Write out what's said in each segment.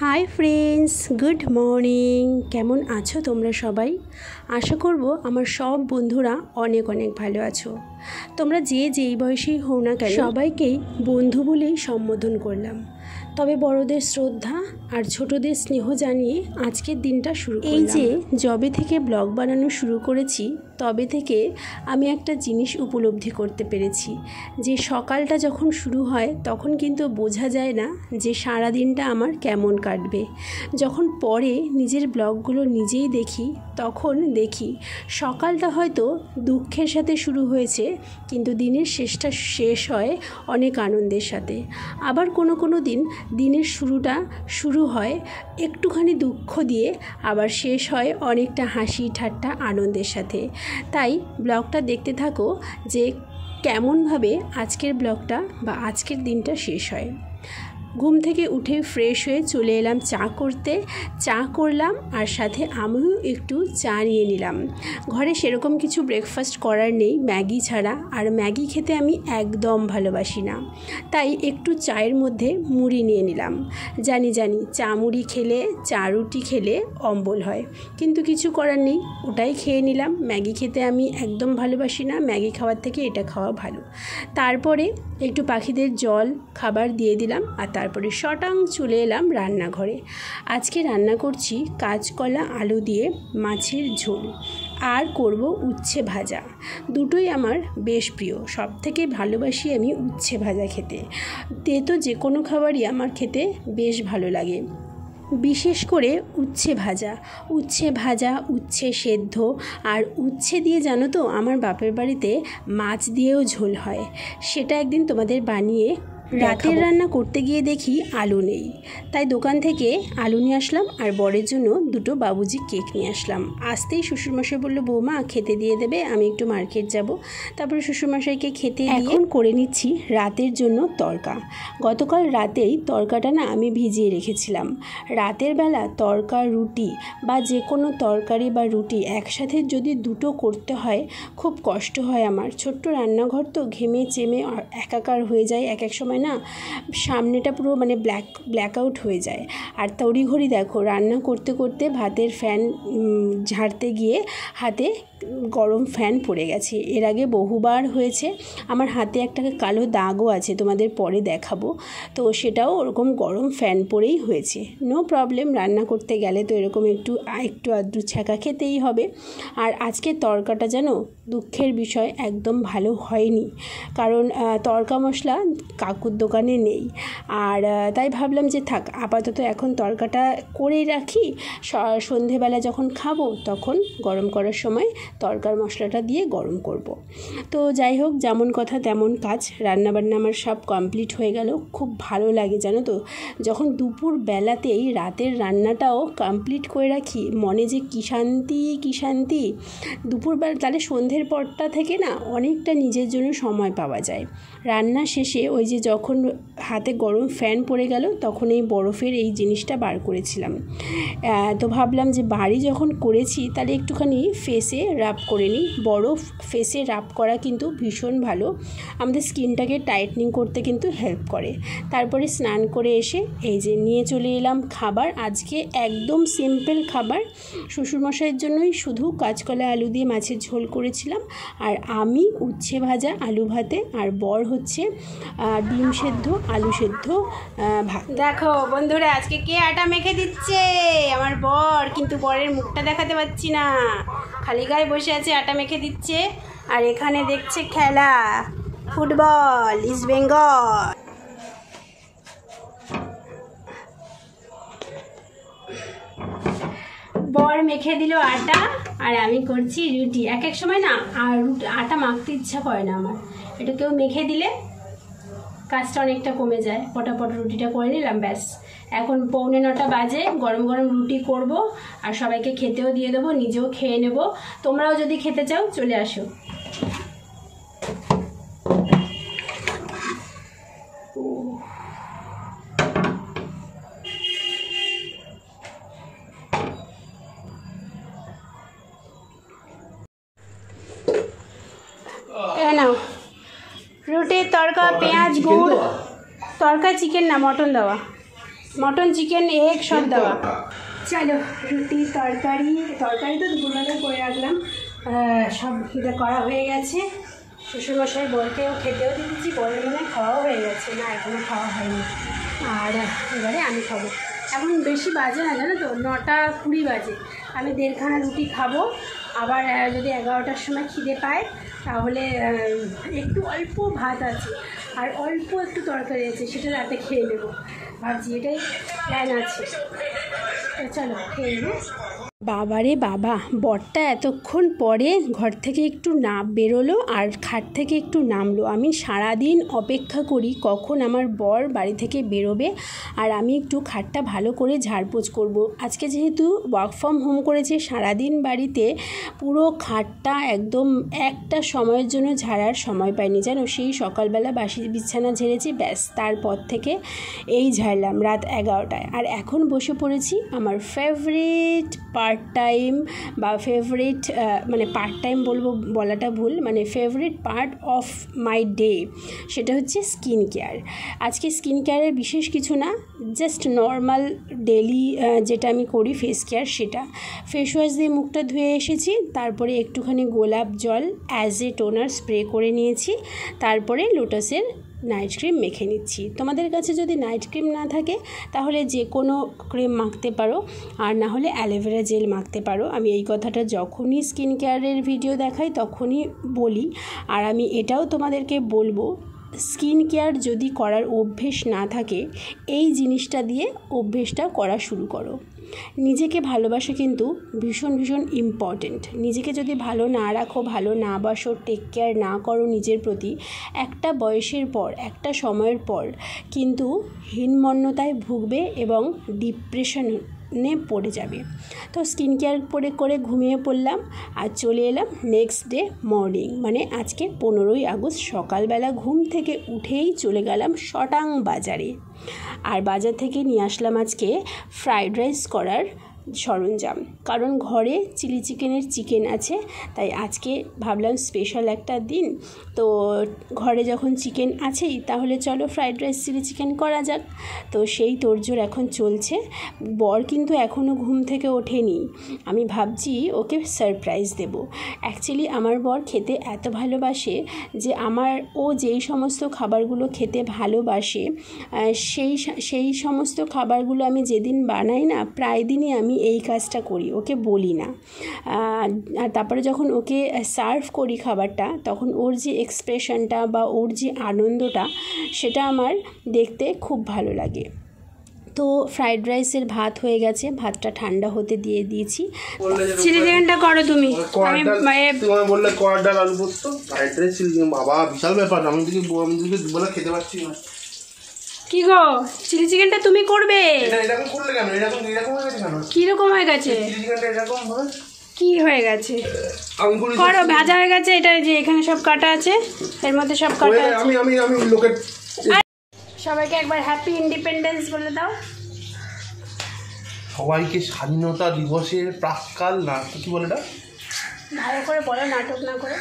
Hi friends, good morning. কেমন আছো তোমরা সবাই? আশা করব আমার সব বন্ধুরা অনেক অনেক ভালো আছো। তোমরা যে যেই বয়সেই হও না কেন সবাইকেই বন্ধু বলেই সম্বোধন করলাম। তবে বড়দের শ্রদ্ধা আর ছোটদের স্নেহ জানিয়ে আজকের দিনটা শুরু করলাম। এই যে যবে থেকে ব্লগ বানানো শুরু করেছি তবে থেকে আমি একটা জিনিস উপলব্ধি করতে পেরেছি যে সকালটা যখন শুরু হয় তখন কিন্তু বোঝা যায় না যে সারা দিনটা আমার কেমন কাটবে। যখন পরে নিজের ব্লগগুলো নিজেই দেখি তখন দেখি সকালটা হয়তো দুঃখের সাথে শুরু হয়েছে কিন্তু দিনের শেষটা শেষ হয় অনেক আনন্দের সাথে। আবার কোনো দিন দিনের শুরুটা শুরু হয় একটুখানি দুঃখ দিয়ে আবার শেষ হয় অনেকটা হাসি ঠাট্টা আনন্দের সাথে। তাই ব্লগটা দেখতে থাকো যে কেমনভাবে আজকের ব্লগটা বা আজকের দিনটা শেষ হয়। ঘুম থেকে উঠে ফ্রেশ হয়ে চলে এলাম চা করতে। চা করলাম আর সাথে আমিও একটু চা নিয়ে নিলাম। ঘরে সেরকম কিছু ব্রেকফাস্ট করার নেই ম্যাগি ছাড়া, আর ম্যাগি খেতে আমি একদম ভালোবাসি না, তাই একটু চায়ের মধ্যে মুড়ি নিয়ে নিলাম। জানি চা মুড়ি খেলে চা রুটি খেলে অম্বল হয়, কিন্তু কিছু করার নেই, ওটাই খেয়ে নিলাম। ম্যাগি খেতে আমি একদম ভালোবাসি না, ম্যাগি খাওয়ার থেকে এটা খাওয়া ভালো। তারপরে একটু পাখিদের জল খাবার দিয়ে দিলাম আর তারপরে শটাং চলে এলাম রান্নাঘরে। আজকে রান্না করছি কাঁচকলা আলু দিয়ে মাছের ঝোল আর করব উচ্ছে ভাজা। দুটোই আমার বেশ প্রিয়, সব থেকে ভালোবাসি আমি উচ্ছে ভাজা খেতে। তেতো যে কোনো খাবারই আমার খেতে বেশ ভালো লাগে, বিশেষ করে উচ্ছে ভাজা উচ্ছে সেদ্ধ। আর উচ্ছে দিয়ে জানো তো আমার বাপের বাড়িতে মাছ দিয়েও ঝোল হয়, সেটা একদিন তোমাদের বানিয়ে। রাতের রান্না করতে গিয়ে দেখি আলু নেই, তাই দোকান থেকে আলু নিয়ে আসলাম আর বরের জন্য দুটো বাবুজি কেক নিয়ে আসলাম। আসতেই শ্বশুরমশাই বললো বৌমা খেতে দিয়ে দেবে, আমি একটু মার্কেট যাব। তারপরে শ্বশুরমশাইকে খেতে এখন করে নিচ্ছি রাতের জন্য তড়কা। গতকাল রাতেই তড়কাটা না আমি ভিজিয়ে রেখেছিলাম। রাতের বেলা তড়কা রুটি বা যে কোনো তরকারি বা রুটি একসাথে যদি দুটো করতে হয় খুব কষ্ট হয় আমার। ছোট্ট রান্নাঘর তো ঘেমে চেমে একাকার হয়ে যায়, এক সময় না সামনেটা পুরো মানে ব্ল্যাক আউট হয়ে যায়। আর তড়িঘড়ি দেখো রান্না করতে করতে ভাতের ফ্যান ঝাড়তে গিয়ে হাতে গরম ফ্যান পড়ে গেছে। এর আগে বহুবার হয়েছে। আমার হাতে একটা কালো দাগও আছে, তোমাদের পরে দেখাবো। তো সেটাও ওরকম গরম ফ্যান পরেই হয়েছে। নো প্রবলেম, রান্না করতে গেলে তো এরকম একটু আধটু ছ্যাঁকা খেতেই হবে। আর আজকে তড়কাটা যেন দুঃখের বিষয় একদম ভালো হয়নি, কারণ তড়কা মশলা কাকুর দোকানে নেই। আর তাই ভাবলাম যে থাক আপাতত এখন তড়কাটা করেই রাখি, সন্ধেবেলা যখন খাবো তখন গরম করার সময় তড়কার মশলাটা দিয়ে গরম করব। তো যাই হোক, যেমন কথা তেমন কাজ। রান্নাবান্না আমার সব কমপ্লিট হয়ে গেল। খুব ভালো লাগে জানো তো, যখন দুপুর বেলাতেই রাতের রান্নাটাও কমপ্লিট করে রাখি, মনে যে কী শান্তি। দুপুরবেলা তাহলে সন্ধ্যের পরটা থেকে না অনেকটা নিজের জন্য সময় পাওয়া যায়। রান্না শেষে ওই যে যখন হাতে গরম ফ্যান পড়ে গেল তখন এই বরফের এই জিনিসটা বার করেছিলাম। তো ভাবলাম যে বাড়ি যখন করেছি তাহলে একটুখানি ফেসে রাব করে নিই। বরফ ফেসে রাব করা কিন্তু ভীষণ ভালো, আমাদের স্কিনটাকে টাইটনিং করতে কিন্তু হেল্প করে। তারপরে স্নান করে এসে এই যে নিয়ে চলে এলাম খাবার। আজকে একদম সিম্পল খাবার, শ্বশুরমশাইয়ের জন্যই শুধু কাঁচকলা আলু দিয়ে মাছের ঝোল করেছিলাম, আর আমি উচ্ছে ভাজা আলু ভাতে, আর বর হচ্ছে ডিম সেদ্ধ আলু সেদ্ধ ভাত। দেখো বন্ধুরা আজকে কে আটা মেখে দিচ্ছে, আমার বর। কিন্তু বরের মুখটা দেখাতে পাচ্ছি না, খালি গায়ে বসে আছে আটা মেখে দিচ্ছে। আর এখানে দেখছে খেলা, ফুটবল, ইস্ট বেঙ্গল। বর মেখে দিল আটা আর আমি করছি রুটি। এক সময় না আর আটা মাখতে ইচ্ছা করে না আমার, এটা কেউ মেখে দিলে কাজটা অনেকটা কমে যায়। ফটাফট রুটিটা করে নিলাম, ব্যাস। এখন 8:45 বাজে, গরম গরম রুটি করব আর সবাইকে খেতেও দিয়ে দেবো, নিজেও খেয়ে নেব। তোমরাও যদি খেতে চাও চলে আসো। নাও রুটির তড়কা, পেঁয়াজ গুড়। তড়কা চিকেন না মটন দেওয়া। মটন চিকেন এগ সব দেওয়া। চলো রুটি তরকারি তো দুপুরবেলা করে রাখলাম, সব করা হয়ে গেছে। শ্বশুরমশাই বরকেও খেতেও দিয়েছি, বরের মনে খাওয়াও হয়ে গেছে, না এখনও খাওয়া হয়নি। আর এবারে আমি খাবো। এখন বেশি বাজে না, জানো তো, 9:20 বাজে। আমি 1.5খানা রুটি খাবো, আবার যদি 11টার সময় খিদে পায় তাহলে একটু অল্প ভাত আছে আর অল্প একটু তরকারি আছে, সেটা রাতে খেয়ে নেবো ভাবছি, এটাই প্ল্যান আছে। চলো খেয়ে নেবো। বাবারে বাবা, বরটা এতক্ষণ পরে ঘর থেকে একটু বেরোলো আর খাট থেকে একটু নামলো। আমি সারাদিন অপেক্ষা করি কখন আমার বর বাড়ি থেকে বেরোবে আর আমি একটু খাটটা ভালো করে ঝাড়পোছ করব। আজকে যেহেতু ওয়ার্ক ফ্রম হোম করেছে, সারাদিন বাড়িতে পুরো খাটটা একদম একটা সময়ের জন্য ঝাড়ার সময় পাইনি, জানো। সেই সকালবেলা বাসি বিছানা ঝেড়েছি, ব্যাস তারপর থেকে এই ঝাড়লাম রাত 11টায়। আর এখন বসে পড়েছি আমার ফেভারিট পার্ট টাইম বা ফেভারিট, মানে পার্ট টাইম বলাটা ভুল, মানে favourite part of my day, সেটা হচ্ছে স্কিন কেয়ার। আজকে স্কিন কেয়ারের বিশেষ কিছু না, জাস্ট নর্মাল ডেলি যেটা আমি করি ফেস কেয়ার, সেটা ফেস ওয়াশ দিয়ে মুখটা ধুয়ে এসেছি, তারপরে একটুখানি গোলাপ জল অ্যাজ এ টোনার স্প্রে করে নিয়েছি, তারপরে লোটাসের নাইট ক্রিম মেখে নিচ্ছি। তোমাদের কাছে যদি নাইট ক্রিম না থাকে তাহলে যে কোনো ক্রিম মাখতে পারো, আর না হলে অ্যালোভেরা জেল মাখতে পারো। আমি এই কথাটা যখনই স্কিন কেয়ারের ভিডিও দেখাই তখনই বলি, আর আমি এটাও তোমাদেরকে বলবো, স্কিন কেয়ার যদি করার অভ্যেস না থাকে, এই জিনিসটা দিয়ে অভ্যেসটা করা শুরু করো। নিজেকে ভালোবাসা কিন্তু ভীষণ ভীষণ ইম্পর্ট্যান্ট। নিজেকে যদি ভালো না রাখো, ভালো না বাসো, টেক কেয়ার না করো নিজের প্রতি, একটা বয়সের পর, একটা সময়ের পর কিন্তু হীনমন্যতায় ভুগবে এবং ডিপ্রেশনে পড়ে যাবে। তো স্কিন কেয়ার করে ঘুমিয়ে পড়লাম আর চলে এলাম নেক্সট ডে মর্নিং, মানে আজকে 15ই আগস্ট সকালবেলা ঘুম থেকে উঠেই চলে গেলাম শটাং বাজারে। আর বাজার থেকে নিয়ে আসলাম আজকে ফ্রাইড রাইস করার সরঞ্জাম, কারণ ঘরে চিলি চিকেনের চিকেন আছে, তাই আজকে ভাবলাম স্পেশাল একটা দিন, তো ঘরে যখন চিকেন আছেই তাহলে চলো ফ্রাইড রাইস চিলি চিকেন করা যাক। তো সেই তোড়জোড় এখন চলছে। বর কিন্তু এখনও ঘুম থেকে ওঠেনি, আমি ভাবছি ওকে সারপ্রাইজ দেব। অ্যাকচুয়ালি আমার বর খেতে এত ভালোবাসে যে ও যেই সমস্ত খাবারগুলো খেতে ভালোবাসে সেই সমস্ত খাবারগুলো আমি যেদিন বানাই না, প্রায় দিনই আমি এই কাজটা করি, ওকে বলি না। আর তারপরে যখন ওকে সার্ভ করি খাবারটা, তখন ওর যে এক্সপ্রেশনটা বা ওর যে আনন্দটা, সেটা আমার দেখতে খুব ভালো লাগে। তো ফ্রাইড রাইসের ভাত হয়ে গেছে, ভাতটা ঠান্ডা হতে দিয়ে দিয়েছি। চিলি চিকেনটা করো তুমি, আমি বললে কড়া ডাল আলু পোস্ত, ফ্রাইড রাইস চিলি চিকেন, বাবা বিশাল ব্যাপার। আমি দুবেলা খেতে পারছি না। কি গো, চিলি চিকেনটা তুমি করবে? এরকম করলে কেন? এরকম হয়ে গেছে কেন? কিরকম হয়ে গেছে? চিলি চিকেনটা এরকম হয় কি হয়ে গেছে? করো, ভাজা হয়ে গেছে। এটা যে এখানে সব কাটা আছে, এর মধ্যে সব কাটা আছে। আমি লোকের সবাইকে একবার হ্যাপি ইন্ডিপেন্ডেন্স বলে দাও। সবাইকে স্বাধীনতা দিবসের প্রাক্কাল, না কি বলে এটা, ভালো করে বলো, নাটক না করে।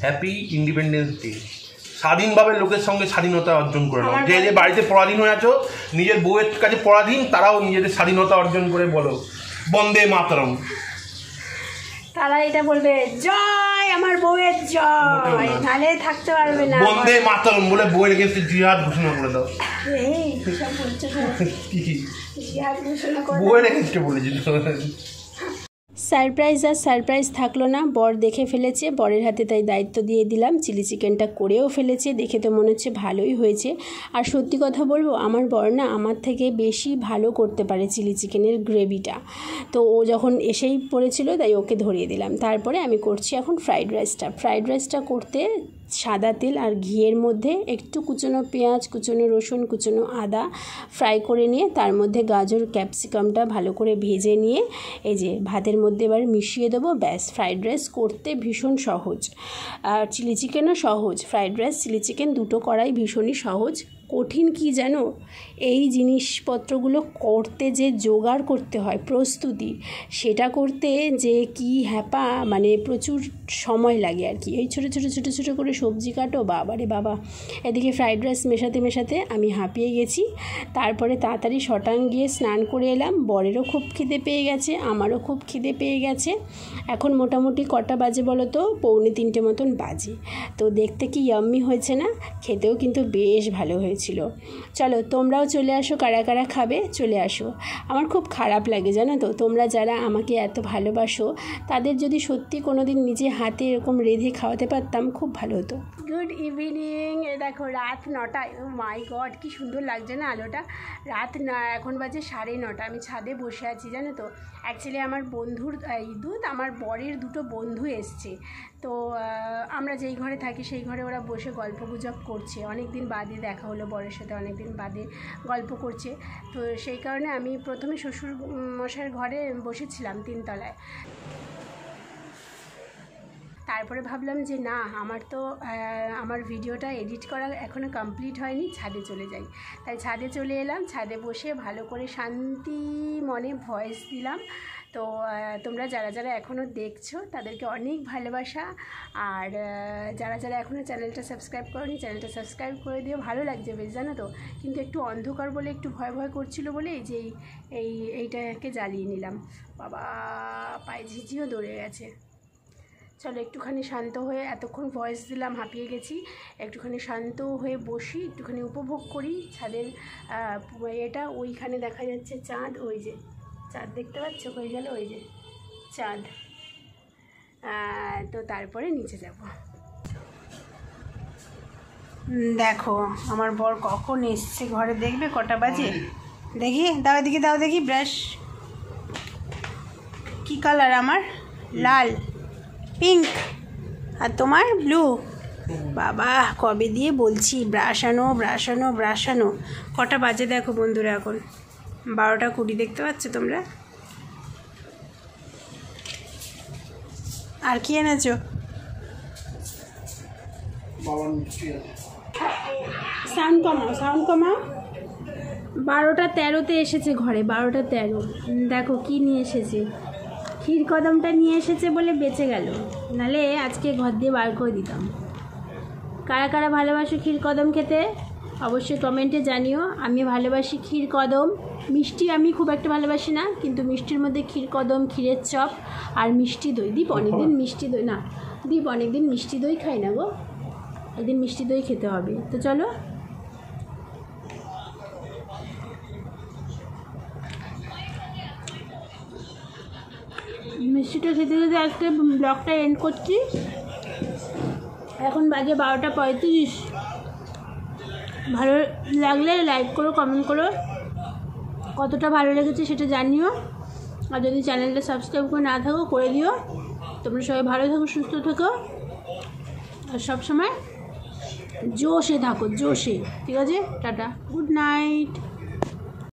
Happy independence day. স্বাধীনভাবে লোকের সঙ্গে স্বাধীনতা অর্জন করে নাও। যে যে বাড়িতে পরাধীন হয়ে আছো, নিজের বউয়ের কাছে পরাধীন, তারাও নিজেদের স্বাধীনতা অর্জন করে বলো বন্দে মাতরম। তারা এটা বলবে জয় আমার বউয়ের জয়, নালে থাকতে পারবে না। বন্দে মাতরম বলে বউয়ের এগেইনস্টে জিহাদ ঘোষণা করে দাও। এই সব বলছো কি জিহাদ ঘোষণা করে বউয়ের এগেইনস্টে বলেছিল। সারপ্রাইজ থাকলো না, বর দেখে ফেলেছে, বরের হাতে তাই দায়িত্ব দিয়ে দিলাম। চিলি চিকেনটা করেও ফেলেছে, দেখে তো মনে হচ্ছে ভালোই হয়েছে। আর সত্যি কথা বলবো, আমার বর না আমার থেকে বেশি ভালো করতে পারে চিলি চিকেনের গ্রেভিটা। তো ও যখন এসেই পড়েছিল, তাই ওকে ধরিয়ে দিলাম। তারপরে আমি করছি এখন ফ্রাইড রাইসটা করতে সাদা তেল আর ঘিয়ের মধ্যে একটু কুচনো পেঁয়াজ, কুচনো রসুন, কুচনো আদা ফ্রাই করে নিয়ে তার মধ্যে গাজর ক্যাপসিকামটা ভালো করে ভেজে নিয়ে এই যে ভাতের মধ্যে এবার মিশিয়ে দেবো, ব্যাস। ফ্রাইড রাইস করতে ভীষণ সহজ, আর চিলি চিকেনও সহজ। ফ্রাইড রাইস চিলি চিকেন দুটো করাই ভীষণই সহজ, কঠিন কি জানো, এই জিনিসপত্রগুলো করতে যে জোগাড় করতে হয়, প্রস্তুতি, সেটা করতে যে কি হ্যাপা, মানে প্রচুর সময় লাগে আর কি। এই ছোটো ছোটো ছোটো ছোটো করে সবজি কাটো, বাবারে বাবা। এদিকে ফ্রাইড রাইস মেশাতে মেশাতে আমি হাঁপিয়ে গেছি। তারপরে তাড়াতাড়ি শটাং গিয়ে স্নান করে এলাম। বরেরও খুব খিদে পেয়ে গেছে, আমারও খুব খিদে পেয়ে গেছে। এখন মোটামুটি কটা বাজে বলো তো? 2:45 মতন বাজে। তো দেখতে কি ইয়াম্মি হয়েছে না? খেতেও কিন্তু বেশ ভালো হয়েছিল। চলো তোমরাও চলে আসো, কারা কারা খাবে চলে আসো। আমার খুব খারাপ লাগে জানো তো, তোমরা যারা আমাকে এত ভালোবাসো তাদের যদি সত্যি কোনো দিন নিজে হাতে এরকম রেঁধে খাওয়াতে পারতাম, খুব ভালো হতো। Good evening. এ দেখো রাত 9টা। মাই গড, কি সুন্দর লাগছে না আলোটা। এখন বাজে 9:30। আমি ছাদে বসে আছি জানো তো। অ্যাকচুয়ালি আমার বন্ধুর আমার বরের দুটো বন্ধু এসছে। তো আমরা যেই ঘরে থাকি সেই ঘরে ওরা বসে গল্পগুজব করছে। অনেক দিন বাদে দেখা হলো বরের সাথে, অনেক দিন বাদে গল্প করছে। তো সেই কারণে আমি প্রথমে শ্বশুর মশাইয়ের ঘরে বসেছিলাম 3 তলায়। তারপরে ভাবলাম যে না, আমার ভিডিওটা এডিট করা এখনও কমপ্লিট হয়নি, ছাদে চলে যাই। তাই ছাদে চলে এলাম। ছাদে বসে ভালো করে শান্তি মনে ভয়েস দিলাম। তো তোমরা যারা যারা এখনও দেখছো তাদেরকে অনেক ভালোবাসা। আর যারা যারা এখনও চ্যানেলটা সাবস্ক্রাইব করোনি, চ্যানেলটা সাবস্ক্রাইব করে দিও। ভালো লাগছে বেশ জানো তো। কিন্তু একটু অন্ধকার বলে একটু ভয় ভয় করছিল বলে এই যে এইটাকে জ্বালিয়ে নিলাম। বাবা, পায়ে ঝিঝিও দৌড়ে গেছে। চলো একটুখানি শান্ত হয়ে, এতক্ষণ ভয়েস দিলাম, হাঁপিয়ে গেছি। একটুখানি শান্ত হয়ে বসি, একটুখানি উপভোগ করি ছাদের এটা। ওইখানে দেখা যাচ্ছে চাঁদ, ওই যে চাঁদ দেখতে পাচ্ছ, হয়ে গেল ওই যে চাঁদ। তো তারপরে নিচে যাব। দেখো আমার বর কখন এসছে ঘরে, দেখবে কটা বাজে? দেখি, দাও এদিকে, দাও দেখি ব্রাশ। কি কালার আমার? লাল, পিঙ্ক, আর তোমার ব্লু। বাবা, কবে দিয়ে বলছি ব্রাশ আনো, ব্রাশ আনো, ব্রাশ আনো। কটা বাজে দেখো বন্ধুরা, এখন 12:20 দেখতে পাচ্ছ তোমরা। আর কি এনেছো? সাউন্ড কমাও, সাউন্ড কমাও। 12:13 এসেছে ঘরে, 12:13। দেখো কি নিয়ে এসেছে। ক্ষীর কদমটা নিয়ে এসেছে বলে বেঁচে গেল, নাহলে আজকে ঘর দিয়ে বার করে দিতাম। কারা কারা ভালোবাসো ক্ষীর কদম খেতে অবশ্যই কমেন্টে জানিও। আমি ভালোবাসি ক্ষীর কদম। মিষ্টি আমি খুব একটা ভালোবাসি না, কিন্তু মিষ্টির মধ্যে ক্ষীর কদম, ক্ষীরের চপ আর মিষ্টি দই। দীপ অনেকদিন মিষ্টি দই না, দীপ অনেকদিন মিষ্টি দই খাই না গো, একদিন মিষ্টি দই খেতে হবে। তো চলো, মিষ্টিটা খেতে খেতে আজকে ব্লগটা এন্ড করছি। এখন বাজে 12:35। ভালো লাগলে লাইক করো, কমেন্ট করো, কতটা ভালো লেগেছে সেটা জানিও। আর যদি চ্যানেলটা সাবস্ক্রাইব করে না থাকো, করে দিও। তোমরা সবাই ভালো থাকো, সুস্থ থাকো, আর সবসময় জোশে থাকো, জোশে। ঠিক আছে, টাটা, গুড নাইট।